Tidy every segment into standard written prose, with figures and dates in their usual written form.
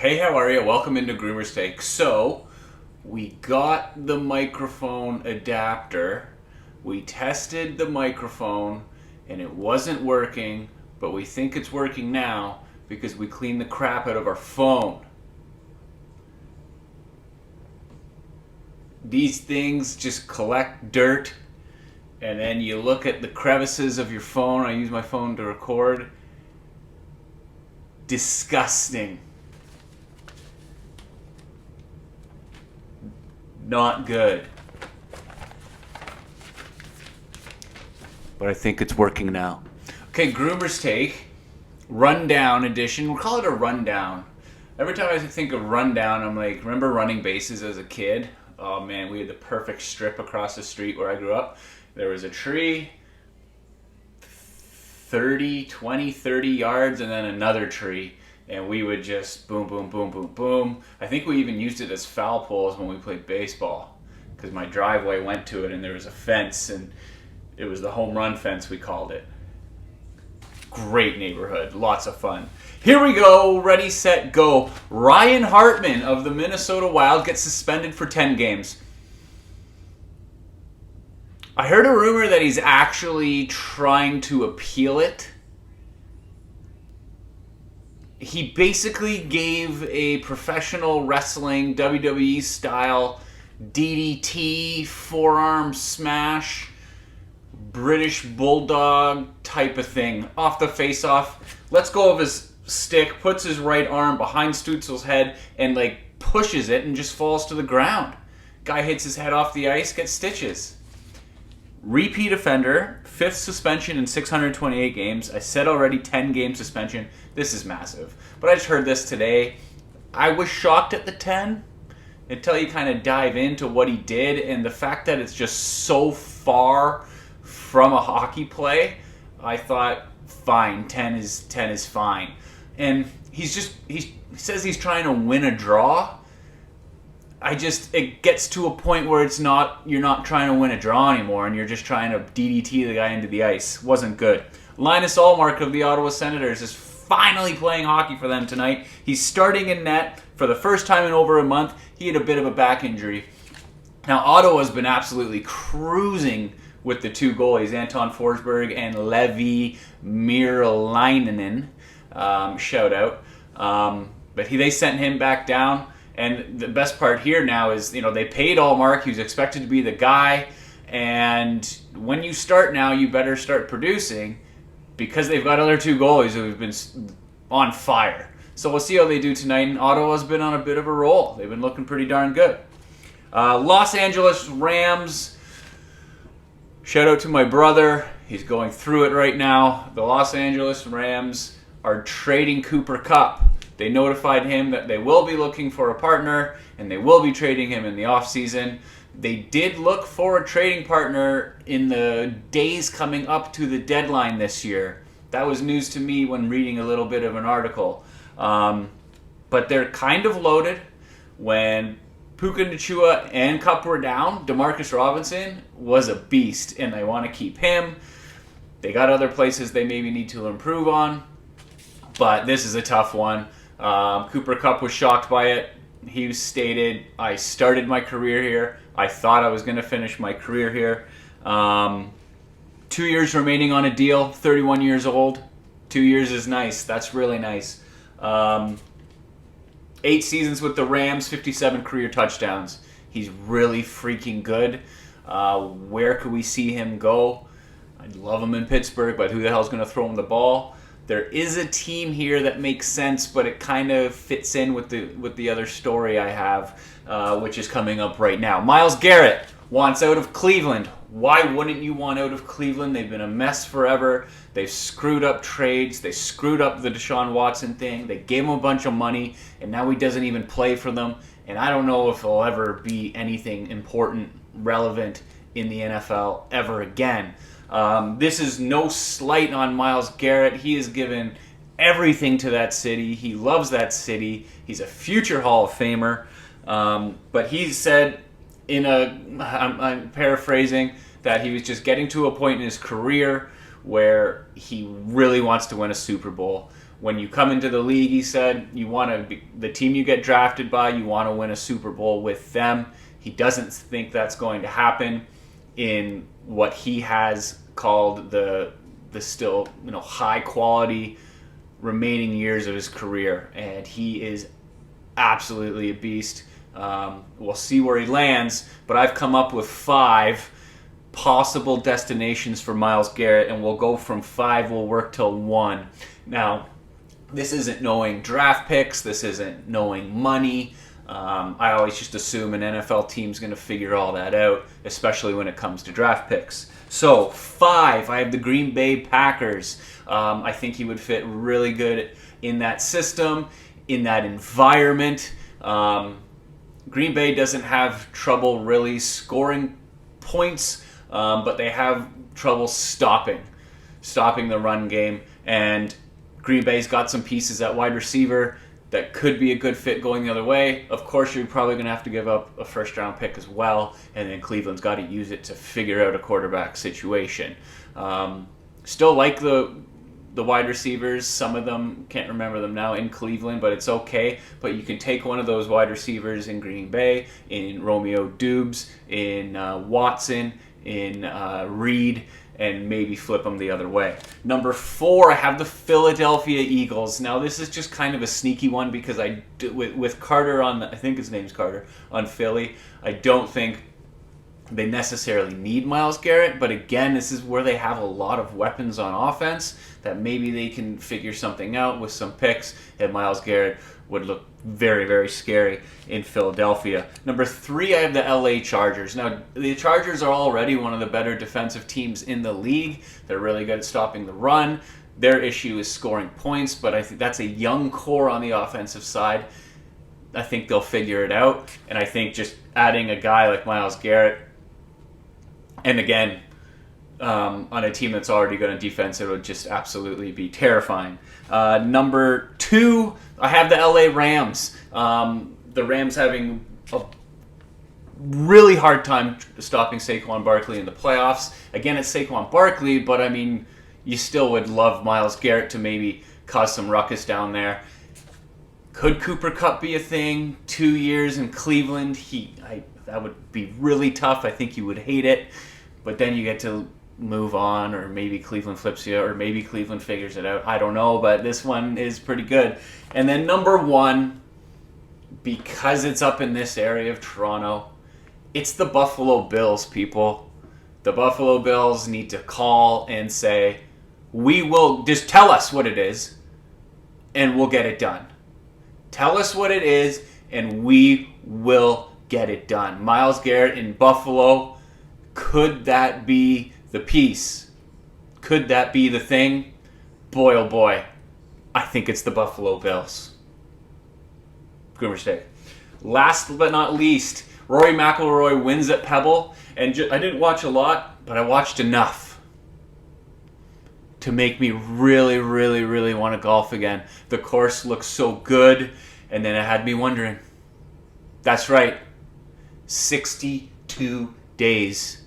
Hey, how are you? Welcome into Groomer's Take. So, we got the microphone adapter. We tested the microphone and it wasn't working, but we think it's working now because we cleaned the crap out of our phone. These things just collect dirt, and then you look at the crevices of your phone. I use my phone to record. Disgusting. Not good. But I think it's working now. Okay, Groomer's Take, rundown edition. We'll call it a rundown. Every time I think of rundown, I'm like, remember running bases as a kid? Oh man, we had the perfect strip across the street where I grew up. There was a tree, 30 yards, and then another tree. And we would just boom, boom, boom, boom, boom. I think we even used it as foul poles when we played baseball, because my driveway went to it and there was a fence, and it was the home run fence, we called it. Great neighborhood, lots of fun. Here we go, ready, set, go. Ryan Hartman of the Minnesota Wild gets suspended for 10 games. I heard a rumor that he's actually trying to appeal it. He basically gave a professional wrestling WWE style DDT, forearm smash, British Bulldog type of thing off the face-off. Lets go of his stick, puts his right arm behind Stutzel's head, and pushes it and just falls to the ground. Guy hits his head off the ice, gets stitches. Repeat offender, 5th suspension in 628 games. I said already 10-game suspension. This is massive. But I just heard this today. I was shocked at the 10 until you kind of dive into what he did, and the fact that it's just so far from a hockey play. I thought, fine, 10 is fine. And he says he's trying to win a draw. It gets to a point where you're not trying to win a draw anymore, and you're just trying to DDT the guy into the ice. Wasn't good. Linus Ullmark of the Ottawa Senators is finally playing hockey for them tonight. He's starting in net for the first time in over a month. He had a bit of a back injury. Now, Ottawa's been absolutely cruising with the two goalies, Anton Forsberg and Levi Merilainen. Shout out. But they sent him back down. And the best part here now is, they paid Ullmark. He was expected to be the guy. And when you start now, you better start producing, because they've got other two goalies who have been on fire. So we'll see how they do tonight. And Ottawa's been on a bit of a roll. They've been looking pretty darn good. Los Angeles Rams. Shout out to my brother. He's going through it right now. The Los Angeles Rams are trading Cooper Kupp. They notified him that they will be looking for a partner, and they will be trading him in the offseason. They did look for a trading partner in the days coming up to the deadline this year. That was news to me when reading a little bit of an article. But they're kind of loaded. When Puka Nacua and Kupp were down, Demarcus Robinson was a beast, and they want to keep him. They got other places they maybe need to improve on, but this is a tough one. Cooper Kupp was shocked by it. He stated, I started my career here. I thought I was going to finish my career here. 2 years remaining on a deal, 31 years old. 2 years is nice. That's really nice. 8 seasons with the Rams, 57 career touchdowns. He's really freaking good. Where could we see him go? I'd love him in Pittsburgh, but who the hell is going to throw him the ball? There is a team here that makes sense, but it kind of fits in with the other story I have, which is coming up right now. Myles Garrett wants out of Cleveland. Why wouldn't you want out of Cleveland? They've been a mess forever. They've screwed up trades. They screwed up the Deshaun Watson thing. They gave him a bunch of money, and now he doesn't even play for them. And I don't know if he'll ever be anything important, relevant in the NFL ever again. This is no slight on Myles Garrett. He has given everything to that city. He loves that city. He's a future Hall of Famer. But he said, I'm paraphrasing, that he was just getting to a point in his career where he really wants to win a Super Bowl. When you come into the league, he said, you want to be the team you get drafted by, you want to win a Super Bowl with them. He doesn't think that's going to happen in what he has called the still, high quality remaining years of his career, and he is absolutely a beast. We'll see where he lands, but I've come up with 5 possible destinations for Myles Garrett, and we'll go from 5, we'll work till 1. Now, this isn't knowing draft picks, this isn't knowing money. I always just assume an NFL team's going to figure all that out, especially when it comes to draft picks. So, 5, I have the Green Bay Packers. I think he would fit really good in that system, in that environment. Green Bay doesn't have trouble really scoring points, but they have trouble stopping the run game. And Green Bay's got some pieces at wide receiver that could be a good fit going the other way. Of course, you're probably going to have to give up a first-round pick as well, and then Cleveland's got to use it to figure out a quarterback situation. Still like the wide receivers. Some of them, can't remember them now, in Cleveland, but it's okay. But you can take one of those wide receivers in Green Bay, in Romeo Doubs, in Watson, in Reed, and maybe flip them the other way. Number 4, I have the Philadelphia Eagles. Now, this is just kind of a sneaky one because with Carter I think his name's Carter, on Philly, I don't think they necessarily need Myles Garrett, but again, this is where they have a lot of weapons on offense that maybe they can figure something out with some picks, and Myles Garrett would look very, very scary in Philadelphia. Number 3, I have the LA Chargers. Now, the Chargers are already one of the better defensive teams in the league. They're really good at stopping the run. Their issue is scoring points, but I think that's a young core on the offensive side. I think they'll figure it out, and I think just adding a guy like Myles Garrett, and again, on a team that's already good on defense, it would just absolutely be terrifying. Number 2, I have the LA Rams. The Rams having a really hard time stopping Saquon Barkley in the playoffs. Again, it's Saquon Barkley, but I mean, you still would love Myles Garrett to maybe cause some ruckus down there. Could Cooper Kupp be a thing? 2 years in Cleveland, that would be really tough. I think you would hate it, but then you get to move on, or maybe Cleveland flips you, or maybe Cleveland figures it out. I don't know, but this one is pretty good. And then number 1, because it's up in this area of Toronto, it's the Buffalo Bills, people. The Buffalo Bills need to call and say, we will, just tell us what it is, and we'll get it done. Tell us what it is, and we will get it done. Myles Garrett in Buffalo, could that be the piece? Could that be the thing? Boy, oh boy, I think it's the Buffalo Bills. Groomer's take. Last but not least, Rory McIlroy wins at Pebble, and I didn't watch a lot, but I watched enough to make me really, really, really want to golf again. The course looks so good, and then it had me wondering. That's right, 62 days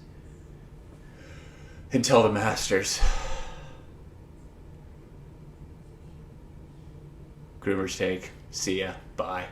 until the Masters. Groomer's take. See ya. Bye.